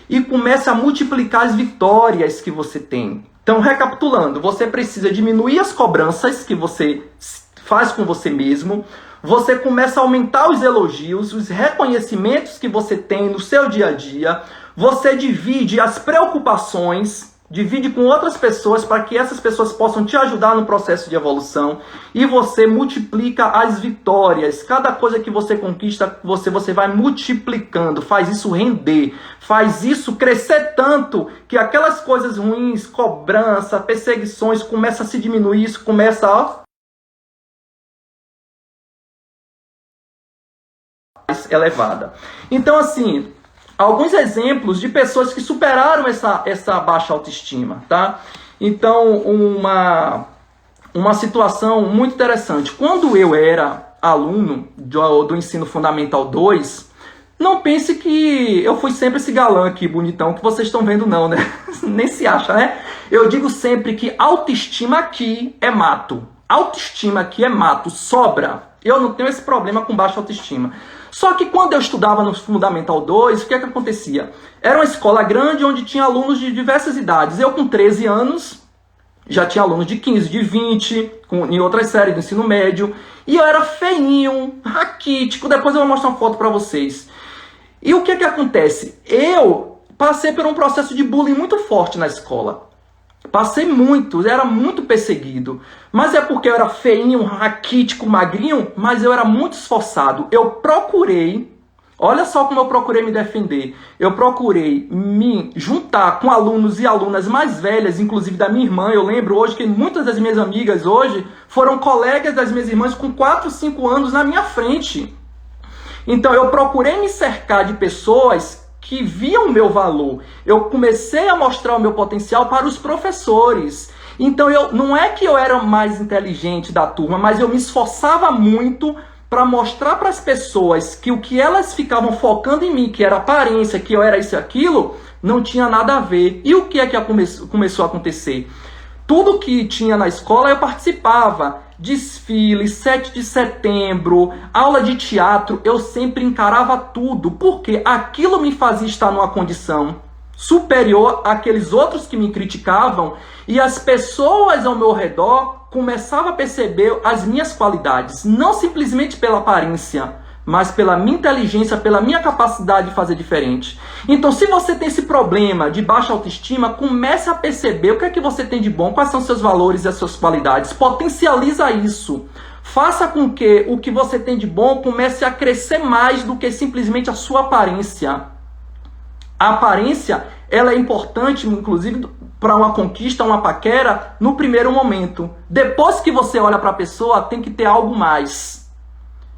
E comece a multiplicar as vitórias que você tem. Então, recapitulando, você precisa diminuir as cobranças que você faz com você mesmo, você começa a aumentar os elogios, os reconhecimentos que você tem no seu dia a dia, você divide as preocupações, divide com outras pessoas para que essas pessoas possam te ajudar no processo de evolução e você multiplica as vitórias. Cada coisa que você conquista, você vai multiplicando, faz isso render, faz isso crescer tanto que aquelas coisas ruins, cobrança, perseguições, começa a se diminuir, isso começa elevada. Então, assim, alguns exemplos de pessoas que superaram essa baixa autoestima, tá? Então, uma situação muito interessante. Quando eu era aluno do ensino fundamental 2, não pense que eu fui sempre esse galã aqui, bonitão, que vocês estão vendo não, né? Nem se acha, né? Eu digo sempre que autoestima aqui é mato. Autoestima aqui é mato, sobra. Eu não tenho esse problema com baixa autoestima. Só que quando eu estudava no Fundamental 2, o que acontecia? Era uma escola grande onde tinha alunos de diversas idades. Eu com 13 anos, já tinha alunos de 15, de 20, em outras séries do ensino médio. E eu era feinho, raquítico, depois eu vou mostrar uma foto para vocês. E o que que acontece? Eu passei por um processo de bullying muito forte na escola. Passei muito, era muito perseguido. Mas é porque eu era feinho, raquítico, magrinho, mas eu era muito esforçado. Eu procurei, olha só como eu procurei me defender. Eu procurei me juntar com alunos e alunas mais velhas, inclusive da minha irmã. Eu lembro hoje que muitas das minhas amigas hoje foram colegas das minhas irmãs com 4, 5 anos na minha frente. Então eu procurei me cercar de pessoas que viam o meu valor. Eu comecei a mostrar o meu potencial para os professores. Então não é que eu era mais inteligente da turma, mas eu me esforçava muito para mostrar para as pessoas que o que elas ficavam focando em mim, que era aparência, que eu era isso e aquilo, não tinha nada a ver. E o que é que começou a acontecer? Tudo que tinha na escola eu participava. Desfile, 7 de setembro, aula de teatro, eu sempre encarava tudo, porque aquilo me fazia estar numa condição superior àqueles outros que me criticavam, e as pessoas ao meu redor começavam a perceber as minhas qualidades, não simplesmente pela aparência, mas pela minha inteligência, pela minha capacidade de fazer diferente. Então, se você tem esse problema de baixa autoestima, comece a perceber o que é que você tem de bom, quais são seus valores e as suas qualidades. Potencializa isso. Faça com que o que você tem de bom comece a crescer mais do que simplesmente a sua aparência. A aparência, ela é importante, inclusive, para uma conquista, uma paquera, no primeiro momento. Depois que você olha para a pessoa, tem que ter algo mais.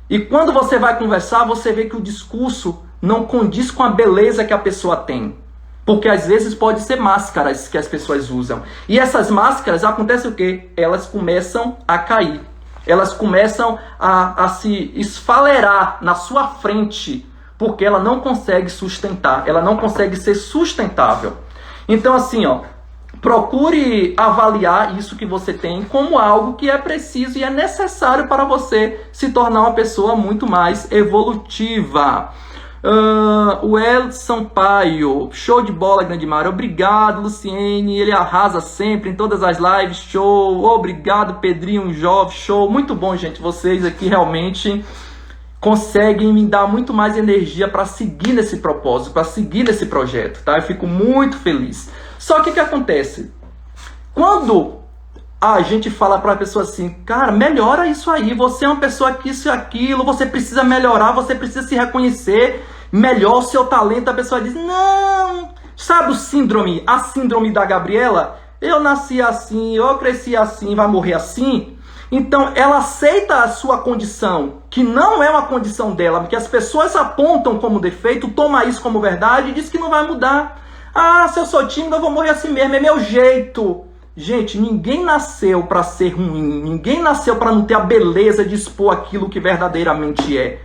E quando você vai conversar, você vê que o discurso não condiz com a beleza que a pessoa tem. Porque às vezes pode ser máscaras que as pessoas usam. E essas máscaras, acontece o quê? Elas começam a cair. Elas começam a se esfalerar na sua frente. Porque ela não consegue sustentar. Ela não consegue ser sustentável. Então assim, procure avaliar isso que você tem como algo que é preciso e é necessário para você se tornar uma pessoa muito mais evolutiva. O El Sampaio, show de bola, Grande Mário. Obrigado, Luciene, ele arrasa sempre em todas as lives, show. Obrigado, Pedrinho Jovem, show. Muito bom, gente, vocês aqui realmente conseguem me dar muito mais energia para seguir nesse propósito, para seguir nesse projeto, tá? Eu fico muito feliz. Só que o que acontece? Quando a gente fala para a pessoa assim, cara, melhora isso aí, você é uma pessoa que isso e aquilo, você precisa melhorar, você precisa se reconhecer, melhor o seu talento, a pessoa diz, não, sabe a síndrome da Gabriela? Eu nasci assim, eu cresci assim, vai morrer assim? Então ela aceita a sua condição, que não é uma condição dela, porque as pessoas apontam como defeito, toma isso como verdade e diz que não vai mudar. Ah, se eu sou tímido, eu vou morrer assim mesmo, é meu jeito. Gente, ninguém nasceu para ser ruim, ninguém nasceu para não ter a beleza de expor aquilo que verdadeiramente é.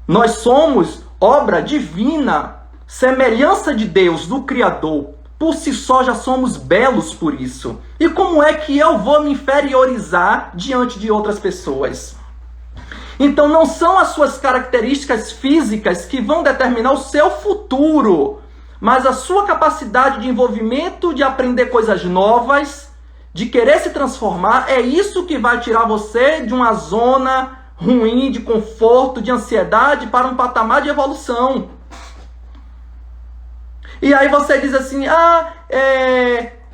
Nós somos obra divina, semelhança de Deus, do Criador. Por si só já somos belos por isso. E como é que eu vou me inferiorizar diante de outras pessoas? Então não são as suas características físicas que vão determinar o seu futuro, mas a sua capacidade de envolvimento, de aprender coisas novas, de querer se transformar, é isso que vai tirar você de uma zona ruim, de conforto, de ansiedade, para um patamar de evolução. E aí você diz assim,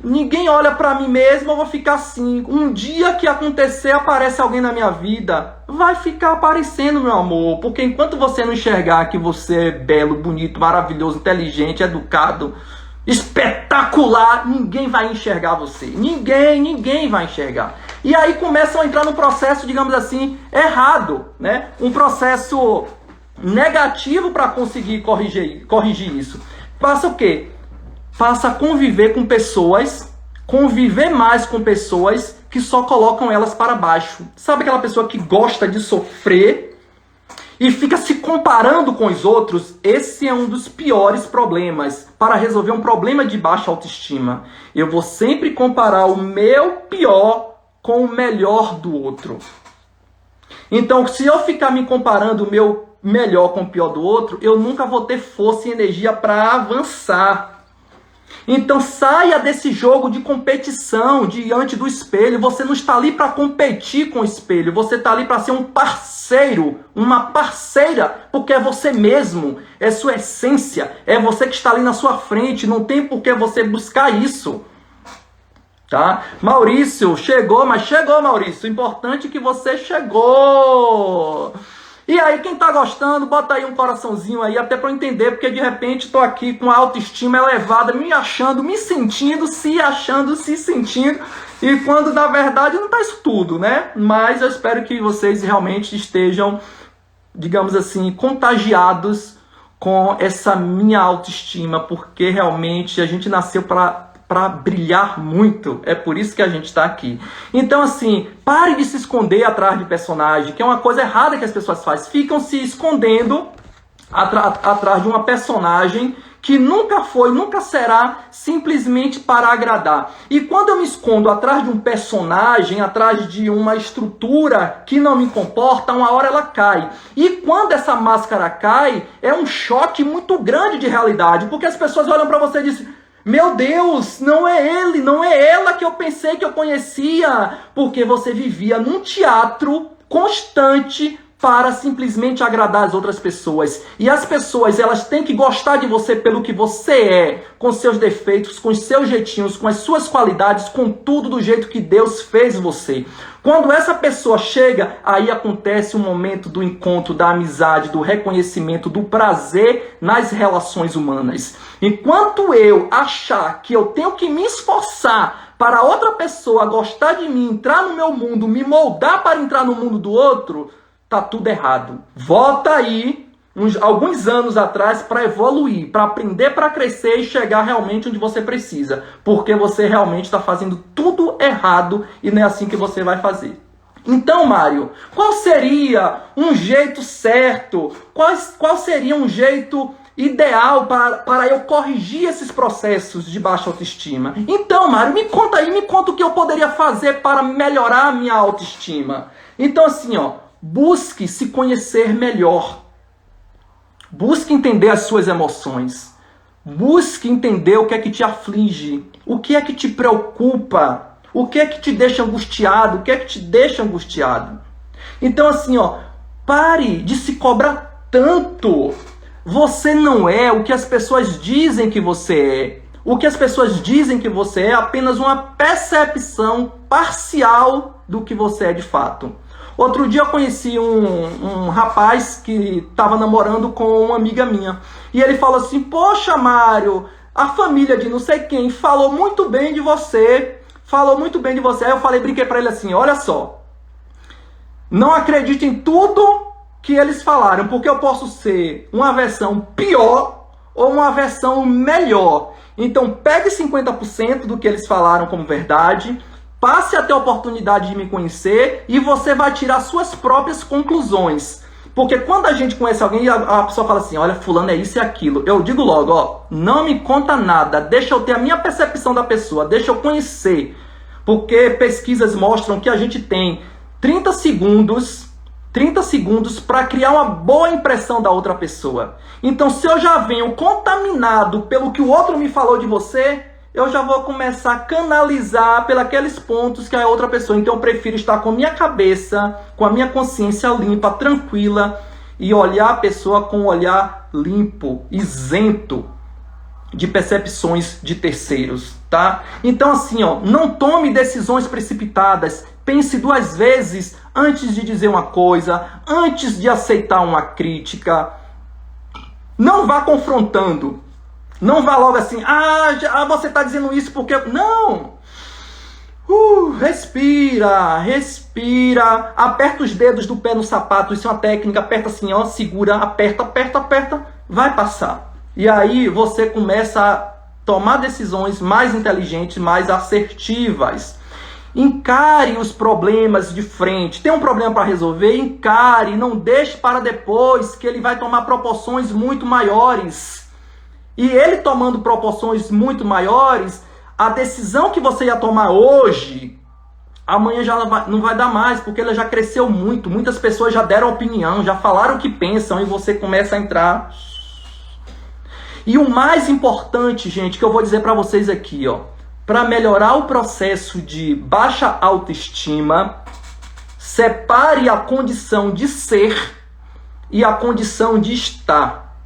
ninguém olha pra mim mesmo, eu vou ficar assim. Um dia que acontecer, aparece alguém na minha vida, vai ficar aparecendo, meu amor. Porque enquanto você não enxergar que você é belo, bonito, maravilhoso, inteligente, educado, espetacular, ninguém vai enxergar você. Ninguém vai enxergar. E aí começam a entrar num processo, digamos assim, errado, né? Um processo negativo para conseguir corrigir isso. Passa o quê? Passa a conviver com pessoas, conviver mais com pessoas que só colocam elas para baixo. Sabe aquela pessoa que gosta de sofrer e fica se comparando com os outros? Esse é um dos piores problemas para resolver um problema de baixa autoestima. Eu vou sempre comparar o meu pior com o melhor do outro. Então, se eu ficar me comparando o meu melhor com o pior do outro, eu nunca vou ter força e energia para avançar. Então saia desse jogo de competição diante do espelho. Você não está ali para competir com o espelho. Você está ali para ser um parceiro, uma parceira, porque é você mesmo, é sua essência, é você que está ali na sua frente. Não tem por que você buscar isso. Tá? Maurício, chegou, mas chegou, Maurício. Importante que você chegou. E aí, quem tá gostando, bota aí um coraçãozinho aí, até para eu entender, porque de repente tô aqui com a autoestima elevada, me achando, me sentindo, se achando, se sentindo, e quando na verdade não tá isso tudo, né? Mas eu espero que vocês realmente estejam, digamos assim, contagiados com essa minha autoestima, porque realmente a gente nasceu para brilhar muito, é por isso que a gente está aqui. Então assim, pare de se esconder atrás de personagem, que é uma coisa errada que as pessoas fazem, ficam se escondendo atrás de uma personagem que nunca foi, nunca será, simplesmente para agradar. E quando eu me escondo atrás de um personagem, atrás de uma estrutura que não me comporta, uma hora ela cai. E quando essa máscara cai, é um choque muito grande de realidade, porque as pessoas olham para você e dizem: meu Deus, não é ele, não é ela que eu pensei que eu conhecia, porque você vivia num teatro constante para simplesmente agradar as outras pessoas. E as pessoas, elas têm que gostar de você pelo que você é, com seus defeitos, com os seus jeitinhos, com as suas qualidades, com tudo do jeito que Deus fez você. Quando essa pessoa chega, aí acontece o momento do encontro, da amizade, do reconhecimento, do prazer nas relações humanas. Enquanto eu achar que eu tenho que me esforçar para outra pessoa gostar de mim, entrar no meu mundo, me moldar para entrar no mundo do outro, tá tudo errado. Volta aí, alguns anos atrás, para evoluir, para aprender, para crescer e chegar realmente onde você precisa. Porque você realmente está fazendo tudo errado e não é assim que você vai fazer. Então, Mário, qual seria um jeito certo? Qual seria um jeito ideal para eu corrigir esses processos de baixa autoestima? Então, Mário, me conta aí, me conta o que eu poderia fazer para melhorar a minha autoestima. Então, assim, busque se conhecer melhor. Busque entender as suas emoções. Busque entender o que é que te aflige. O que é que te preocupa. O que é que te deixa angustiado. O que é que te deixa angustiado. Então assim, pare de se cobrar tanto. Você não é o que as pessoas dizem que você é. O que as pessoas dizem que você é apenas uma percepção parcial do que você é de fato. Outro dia eu conheci um rapaz que estava namorando com uma amiga minha. E ele falou assim: poxa, Mário, a família de não sei quem falou muito bem de você. Falou muito bem de você. Aí eu brinquei para ele assim: olha só, não acredite em tudo que eles falaram, porque eu posso ser uma versão pior ou uma versão melhor. Então pegue 50% do que eles falaram como verdade, passe a ter a oportunidade de me conhecer e você vai tirar suas próprias conclusões. Porque quando a gente conhece alguém, a pessoa fala assim: olha, fulano é isso e aquilo. Eu digo logo, não me conta nada, deixa eu ter a minha percepção da pessoa, deixa eu conhecer. Porque pesquisas mostram que a gente tem 30 segundos para criar uma boa impressão da outra pessoa. Então, se eu já venho contaminado pelo que o outro me falou de você, eu já vou começar a canalizar pelos pontos que a outra pessoa. Então eu prefiro estar com a minha cabeça, com a minha consciência limpa, tranquila, e olhar a pessoa com um olhar limpo, isento de percepções de terceiros, tá? Então assim, não tome decisões precipitadas. Pense 2 vezes antes de dizer uma coisa, antes de aceitar uma crítica. Não vá confrontando. Não vá logo assim: você está dizendo isso porque... Não! Respira, respira. Aperta os dedos do pé no sapato. Isso é uma técnica. Aperta assim, segura, aperta, aperta, aperta. Vai passar. E aí você começa a tomar decisões mais inteligentes, mais assertivas. Encare os problemas de frente. Tem um problema para resolver? Encare. Não deixe para depois, que ele vai tomar proporções muito maiores. E ele tomando proporções muito maiores, a decisão que você ia tomar hoje, amanhã já não vai dar mais, porque ela já cresceu muito. Muitas pessoas já deram opinião, já falaram o que pensam, e você começa a entrar. E o mais importante, gente, que eu vou dizer para vocês aqui, ó, para melhorar o processo de baixa autoestima, separe a condição de ser e a condição de estar.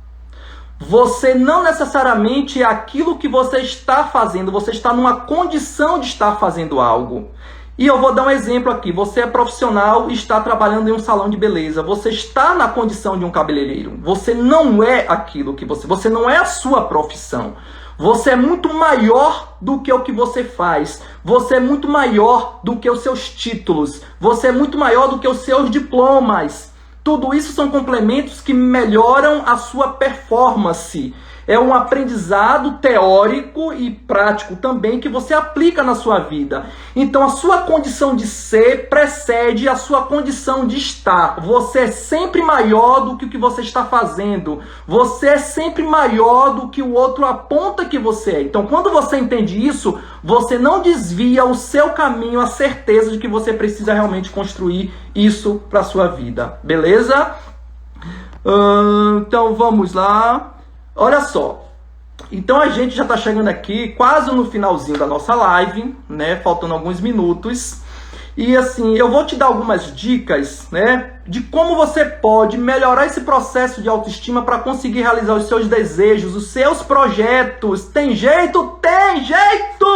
Você não necessariamente é aquilo que você está fazendo, você está numa condição de estar fazendo algo. E eu vou dar um exemplo aqui. Você é profissional e está trabalhando em um salão de beleza. Você está na condição de um cabeleireiro. Você não é aquilo que você não é a sua profissão. Você é muito maior do que o que você faz. Você é muito maior do que os seus títulos. Você é muito maior do que os seus diplomas. Tudo isso são complementos que melhoram a sua performance. É um aprendizado teórico e prático também que você aplica na sua vida. Então a sua condição de ser precede a sua condição de estar. Você é sempre maior do que o que você está fazendo. Você é sempre maior do que o outro aponta que você é. Então quando você entende isso, você não desvia o seu caminho, a certeza de que você precisa realmente construir isso para a sua vida. Beleza? Então vamos lá. Olha só, então a gente já está chegando aqui quase no finalzinho da nossa live, né? Faltando alguns minutos. E assim, eu vou te dar algumas dicas, né? De como você pode melhorar esse processo de autoestima para conseguir realizar os seus desejos, os seus projetos. Tem jeito? Tem jeito!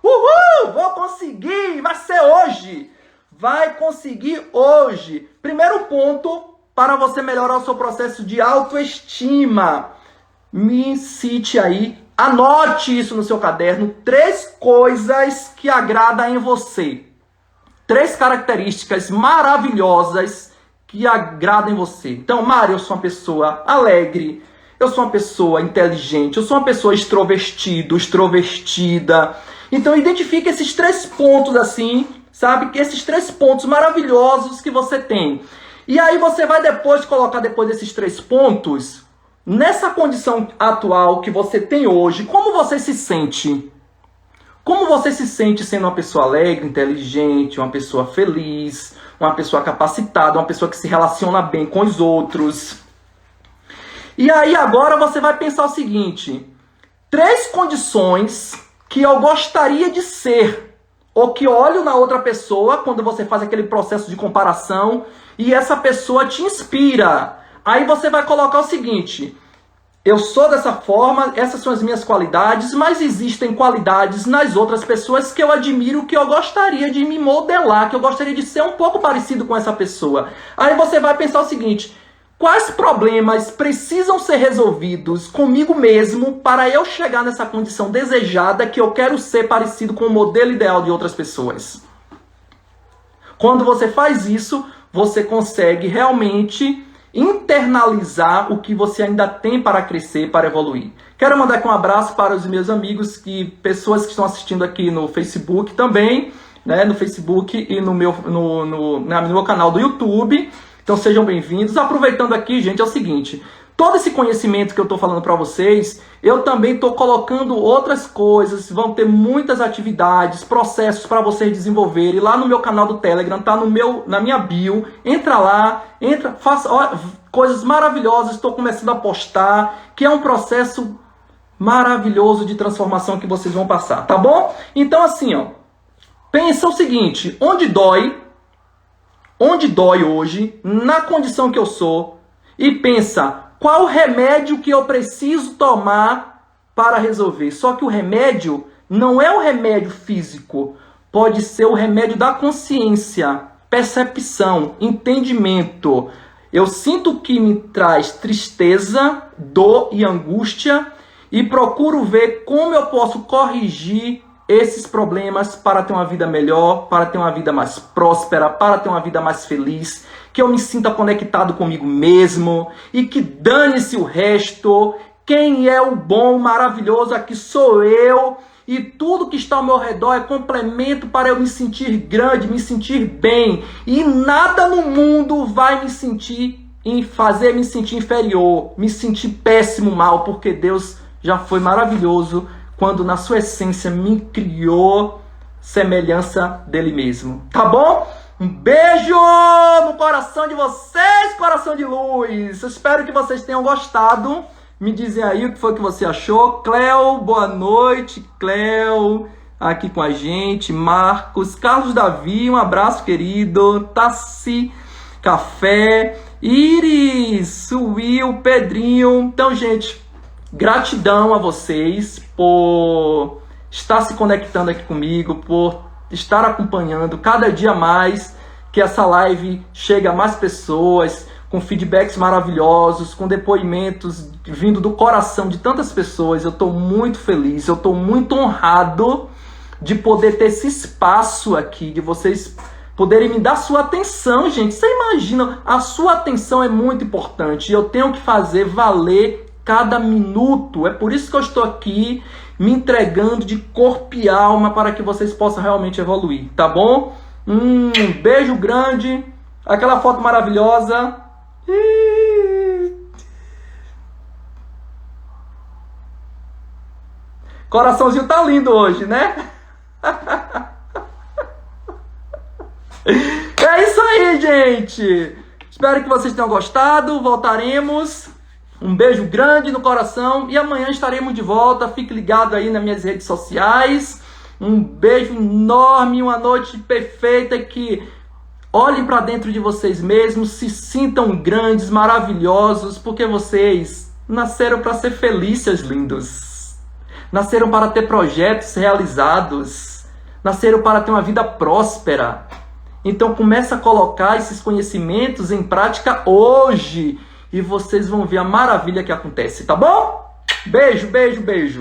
Uhul! Vou conseguir! Vai ser hoje! Vai conseguir hoje! Primeiro ponto, para você melhorar o seu processo de autoestima. Me cite aí, anote isso no seu caderno, 3 coisas que agradam em você. 3 características maravilhosas que agradam em você. Então, Mário, eu sou uma pessoa alegre, eu sou uma pessoa inteligente, eu sou uma pessoa extrovertida. Então, identifique esses 3 pontos assim, sabe? Esses 3 pontos maravilhosos que você tem. E aí você vai colocar depois desses 3 pontos, nessa condição atual que você tem hoje, como você se sente? Como você se sente sendo uma pessoa alegre, inteligente, uma pessoa feliz, uma pessoa capacitada, uma pessoa que se relaciona bem com os outros? E aí agora você vai pensar o seguinte, 3 condições que eu gostaria de ser, ou que olho na outra pessoa quando você faz aquele processo de comparação, e essa pessoa te inspira. Aí você vai colocar o seguinte, eu sou dessa forma, essas são as minhas qualidades, mas existem qualidades nas outras pessoas que eu admiro, que eu gostaria de me modelar, que eu gostaria de ser um pouco parecido com essa pessoa. Aí você vai pensar o seguinte, quais problemas precisam ser resolvidos comigo mesmo para eu chegar nessa condição desejada que eu quero ser parecido com o modelo ideal de outras pessoas? Quando você faz isso, você consegue realmente internalizar o que você ainda tem para crescer, para evoluir. Quero mandar aqui um abraço para os meus amigos, pessoas que estão assistindo aqui no Facebook também, né, no Facebook e no meu canal do YouTube. Então sejam bem-vindos. Aproveitando aqui, gente, é o seguinte, todo esse conhecimento que eu estou falando para vocês, eu também estou colocando outras coisas, vão ter muitas atividades, processos para vocês desenvolverem. Lá no meu canal do Telegram, tá na minha bio, entra lá, faça coisas maravilhosas, estou começando a postar, que é um processo maravilhoso de transformação que vocês vão passar, tá bom? Então assim, ó, pensa o seguinte, onde dói hoje, na condição que eu sou, e pensa, qual remédio que eu preciso tomar para resolver? Só que o remédio não é o remédio físico, pode ser o remédio da consciência, percepção, entendimento. Eu sinto que me traz tristeza, dor e angústia e procuro ver como eu posso corrigir esses problemas para ter uma vida melhor, para ter uma vida mais próspera, para ter uma vida mais feliz, que eu me sinta conectado comigo mesmo e que dane-se o resto. Quem é o bom, maravilhoso aqui sou eu, e tudo que está ao meu redor é complemento para eu me sentir grande, me sentir bem, e nada no mundo vai fazer me sentir inferior, me sentir péssimo, mal, porque Deus já foi maravilhoso quando na sua essência me criou semelhança dele mesmo. Tá bom? Um beijo no coração de vocês, coração de luz. Eu espero que vocês tenham gostado. Me dizem aí o que foi que você achou. Cleo, boa noite, Cleo, aqui com a gente. Marcos, Carlos Davi, um abraço, querido. Tassi, Café, Iris, Will, Pedrinho. Então, gente, gratidão a vocês por estar se conectando aqui comigo, por estar acompanhando cada dia mais que essa live chega a mais pessoas, com feedbacks maravilhosos, com depoimentos vindo do coração de tantas pessoas. Eu estou muito feliz, eu estou muito honrado de poder ter esse espaço aqui, de vocês poderem me dar sua atenção, gente. Você imagina, a sua atenção é muito importante e eu tenho que fazer valer cada minuto. É por isso que eu estou aqui me entregando de corpo e alma para que vocês possam realmente evoluir, tá bom? Um beijo grande, aquela foto maravilhosa. Coraçãozinho tá lindo hoje, né? É isso aí, gente. Espero que vocês tenham gostado. Voltaremos. Um beijo grande no coração. E amanhã estaremos de volta. Fique ligado aí nas minhas redes sociais. Um beijo enorme. Uma noite perfeita. Que olhem para dentro de vocês mesmos. Se sintam grandes, maravilhosos. Porque vocês nasceram para ser felizes, lindos. Nasceram para ter projetos realizados. Nasceram para ter uma vida próspera. Então começa a colocar esses conhecimentos em prática hoje. E vocês vão ver a maravilha que acontece, tá bom? Beijo, beijo, beijo.